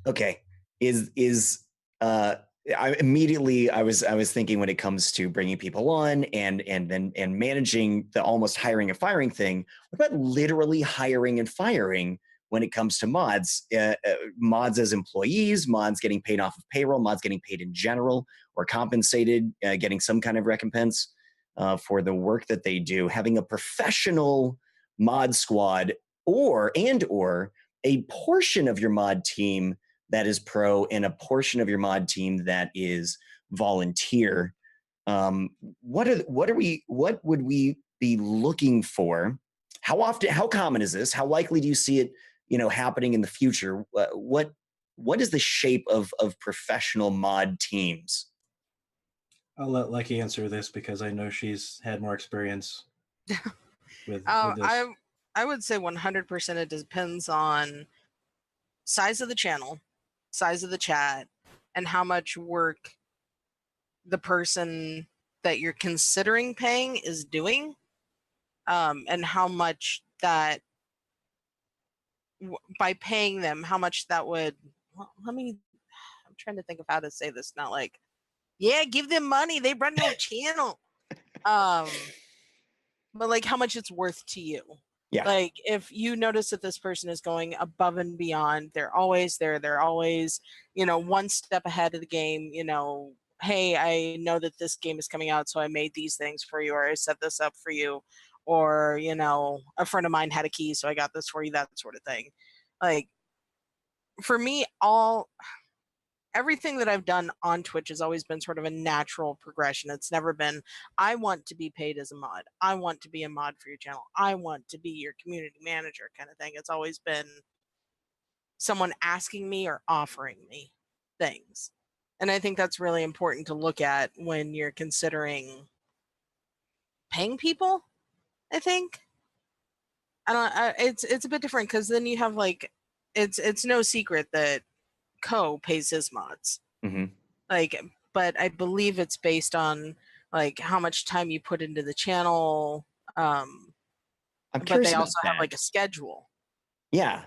Okay. I was thinking when it comes to bringing people on and managing the almost hiring and firing thing, what about literally hiring and firing when it comes to mods? Mods as employees, mods getting paid off of payroll, mods getting paid in general or compensated, getting some kind of recompense for the work that they do. Having a professional mod squad or a portion of your mod team that is pro and a portion of your mod team that is volunteer. What would we be looking for? How common is this? How likely do you see it, happening in the future? What is the shape of professional mod teams? I'll let Lecky answer this because I know she's had more experience with this. I would say 100% it depends on size of the channel, size of the chat, and how much work the person that you're considering paying is doing, and how much that by paying them, how much that would. Well, I'm trying to think of how to say this. Not like, yeah, give them money. They run your channel. But like how much it's worth to you. Yeah. Like if you notice that this person is going above and beyond, they're always there. They're always, one step ahead of the game. Hey, I know that this game is coming out, so I made these things for you, or I set this up for you, or a friend of mine had a key, so I got this for you, that sort of thing. Like for me, everything that I've done on Twitch has always been sort of a natural progression. It's never been, I want to be paid as a mod. I want to be a mod for your channel. I want to be your community manager kind of thing. It's always been someone asking me or offering me things. And I think that's really important to look at when you're considering paying people, I think. It's a bit different because then you have like, it's no secret that Co pays his mods. Mm-hmm. But I believe it's based on like how much time you put into the channel. I'm but curious they about also have like a schedule. Yeah.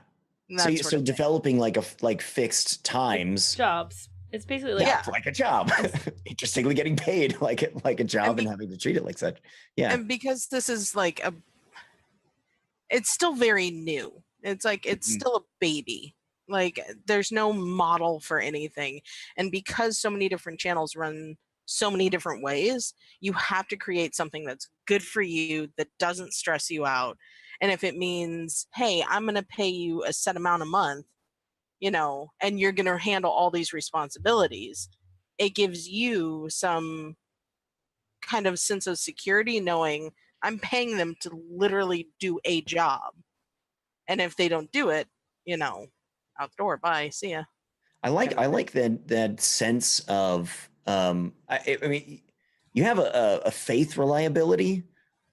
So developing like fixed times. Jobs. It's basically like a job. Interestingly, getting paid like a job and having to treat it like such. Yeah. And because this is like it's still very new. It's like it's still a baby. Like there's no model for anything. And because so many different channels run so many different ways, you have to create something that's good for you, that doesn't stress you out. And if it means, hey, I'm going to pay you a set amount a month, and you're going to handle all these responsibilities, it gives you some kind of sense of security knowing I'm paying them to literally do a job. And if they don't do it, out the door, bye, see ya. I like that sense of I mean, you have a faith reliability.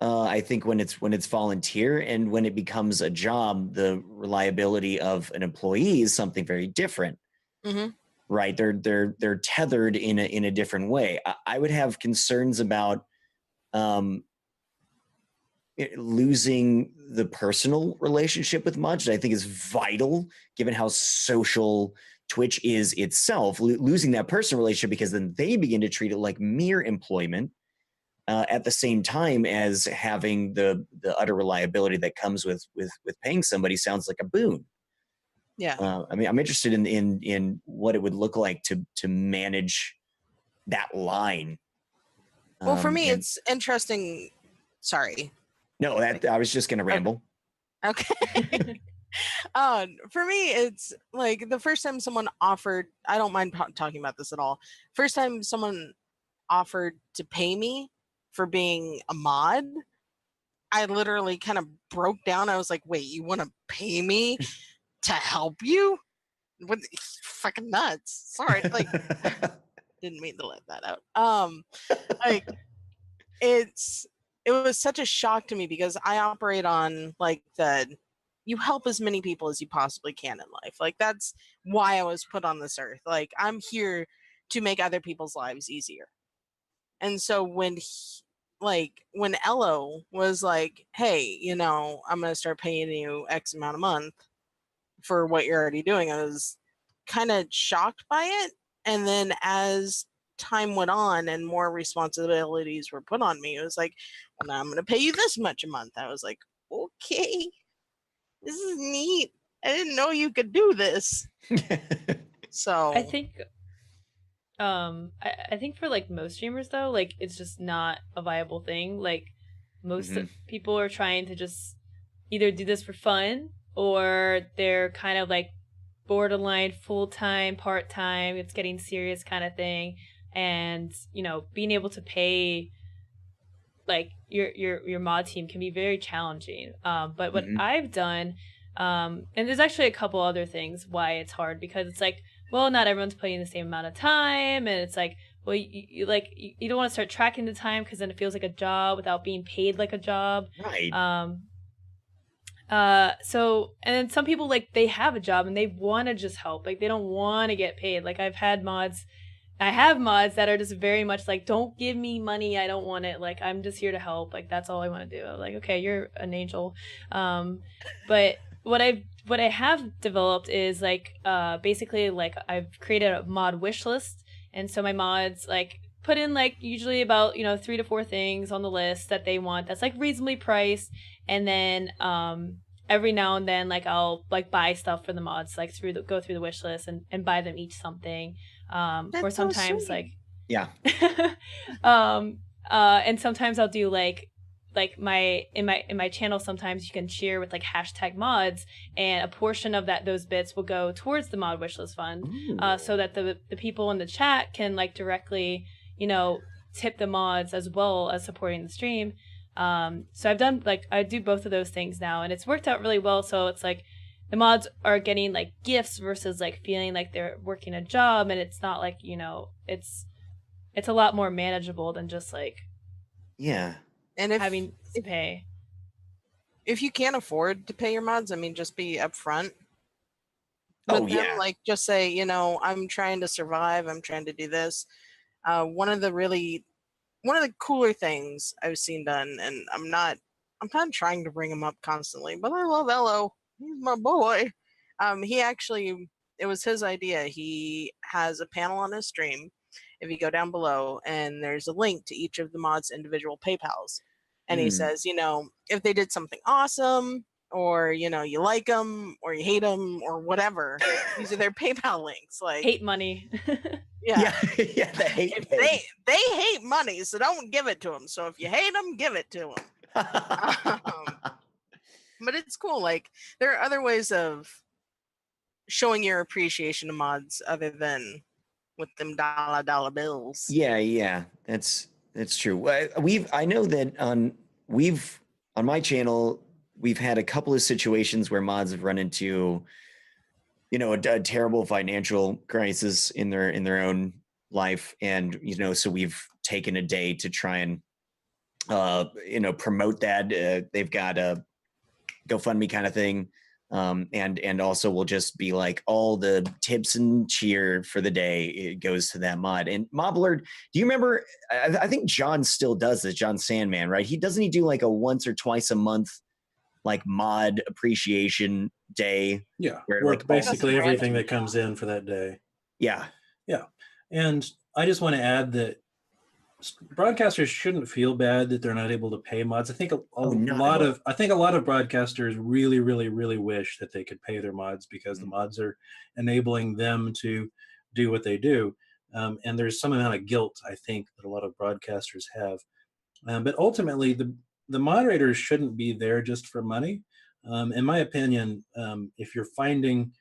I think when it's volunteer, and when it becomes a job, the reliability of an employee is something very different. Mm-hmm. Right? They're tethered in a different way. I would have concerns about losing the personal relationship with mods, I think is vital given how social Twitch is itself. Losing that personal relationship, because then they begin to treat it like mere employment, at the same time as having the utter reliability that comes with paying somebody sounds like a boon. Yeah. I mean, I'm interested in what it would look like to manage that line. Well, for me, it's interesting. Sorry. No, I was just going to ramble. Okay. For me, it's like the first time someone offered, I don't mind talking about this at all. First time someone offered to pay me for being a mod, I literally kind of broke down. I was like, wait, you want to pay me to help you? What, fucking nuts. Sorry. Like, didn't mean to let that out. Like it was such a shock to me because I operate on like you help as many people as you possibly can in life. Like that's why I was put on this earth. Like I'm here to make other people's lives easier. And so when Ello was like, hey, I'm going to start paying you X amount a month for what you're already doing, I was kind of shocked by it. And then as time went on and more responsibilities were put on me, it was like, well, now I'm going to pay you this much a month. I was like, okay, this is neat. I didn't know you could do this. So I think I think for like most streamers though, like it's just not a viable thing. Like most people are trying to just either do this for fun, or they're kind of like borderline full-time, part-time, it's getting serious kind of thing. And you know, being able to pay like your mod team can be very challenging. But what I've done, and there's actually a couple other things why it's hard, because it's like, well, not everyone's putting the same amount of time, and it's like, well, you don't want to start tracking the time because then it feels like a job without being paid like a job. Right. So, and then some people, like, they have a job and they want to just help, like they don't want to get paid. Like I have mods that are just very much like, don't give me money, I don't want it, like I'm just here to help, like that's all I want to do. I'm like, okay, you're an angel. But what I have developed is like basically like I've created a mod wish list, and so my mods like put in like usually about 3 to 4 things on the list that they want that's like reasonably priced, and then every now and then like I'll like buy stuff for the mods, like go through the wish list and buy them each something. Or sometimes so like yeah. And sometimes I'll do like in my channel, sometimes you can cheer with like hashtag mods, and a portion of those bits will go towards the mod wishlist fund, so that the people in the chat can like directly tip the mods as well as supporting the stream. So I've done like, I do both of those things now, and it's worked out really well. So it's like the mods are getting like gifts versus like feeling like they're working a job, and it's not like it's a lot more manageable than just like and having to pay. If you can't afford to pay your mods, I mean, just be upfront with them. Like just say, I'm trying to survive, I'm trying to do this. One of the cooler things I've seen done, and I'm not trying to bring him up constantly, but I love Elo. He's my boy. He actually, it was his idea. He has a panel on his stream. If you go down below, and there's a link to each of the mods' individual PayPals, and he says, if they did something awesome, or you like them, or you hate them, or whatever, these are their PayPal links. Like hate money. Yeah. They hate they hate money, so don't give it to them. So if you hate them, give it to them. But it's cool. Like there are other ways of showing your appreciation of mods other than with them dollar bills. Yeah, that's true. I know that on my channel we've had a couple of situations where mods have run into a terrible financial crisis in their own life, and so we've taken a day to try and promote that. They've got a GoFundMe kind of thing. And also we'll just be like, all the tips and cheer for the day, it goes to that mod. And Moblerd, do you remember, I think John still does this, John Sandman, right? He do like a once or twice a month like mod appreciation day? Yeah, where like basically everything that comes in for that day. Yeah. And I just want to add that broadcasters shouldn't feel bad that they're not able to pay mods. I think a lot of broadcasters really, really, really wish that they could pay their mods, because the mods are enabling them to do what they do. And there's some amount of guilt, I think, that a lot of broadcasters have. But ultimately, the moderators shouldn't be there just for money. In my opinion, if you're finding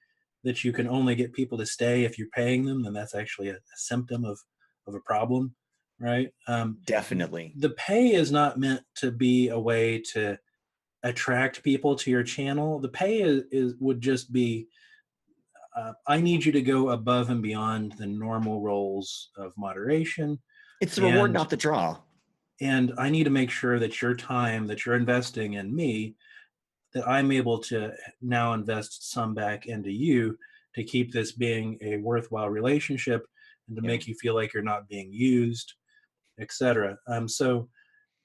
that you can only get people to stay if you're paying them, then that's actually a symptom of a problem. Right? Definitely. The pay is not meant to be a way to attract people to your channel. The pay would just be, I need you to go above and beyond the normal roles of moderation. It's the reward, not the draw. And I need to make sure that your time that you're investing in me, that I'm able to now invest some back into you to keep this being a worthwhile relationship, and to make you feel like you're not being used, etc. So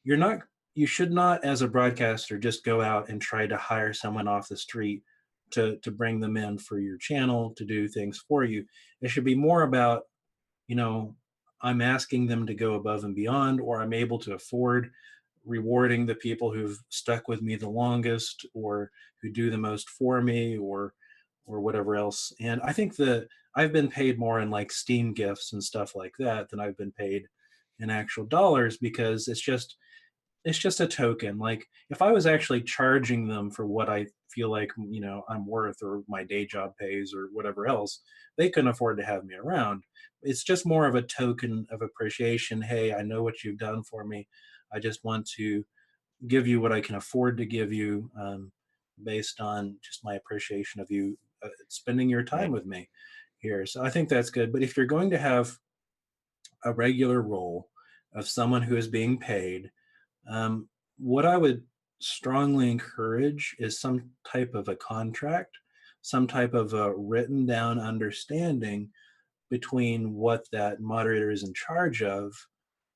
you should not, as a broadcaster, just go out and try to hire someone off the street to bring them in for your channel to do things for you. It should be more about, you know, I'm asking them to go above and beyond, or I'm able to afford rewarding the people who've stuck with me the longest, or who do the most for me, or whatever else. And I think that I've been paid more in like Steam gifts and stuff like that than I've been paid in actual dollars, because it's just a token. Like if I was actually charging them for what I feel like, you know, I'm worth, or my day job pays, or whatever else, they couldn't afford to have me around. It's just more of a token of appreciation. Hey, I know what you've done for me. I just want to give you what I can afford to give you, based on just my appreciation of you spending your time with me here. So I think that's good. But if you're going to have a regular role of someone who is being paid, what I would strongly encourage is some type of a contract, some type of a written down understanding between what that moderator is in charge of,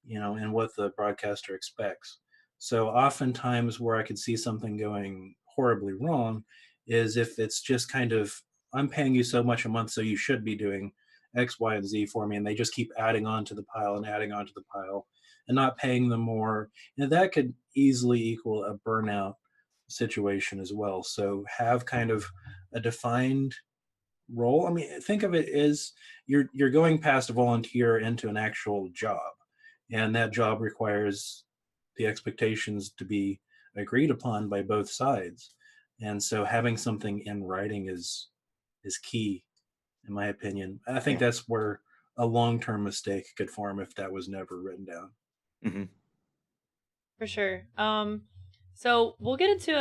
you know, and what the broadcaster expects. So oftentimes where I could see something going horribly wrong is if it's just kind of, I'm paying you so much a month, so you should be doing X, Y, and Z for me, and they just keep adding on to the pile and adding on to the pile and not paying them more. And that could easily equal a burnout situation as well. So have kind of a defined role. I mean, think of it as you're going past a volunteer into an actual job, and that job requires the expectations to be agreed upon by both sides. And so having something in writing is key, in my opinion. I think that's where a long-term mistake could form if that was never written down. Mm-hmm. For sure. So we'll get into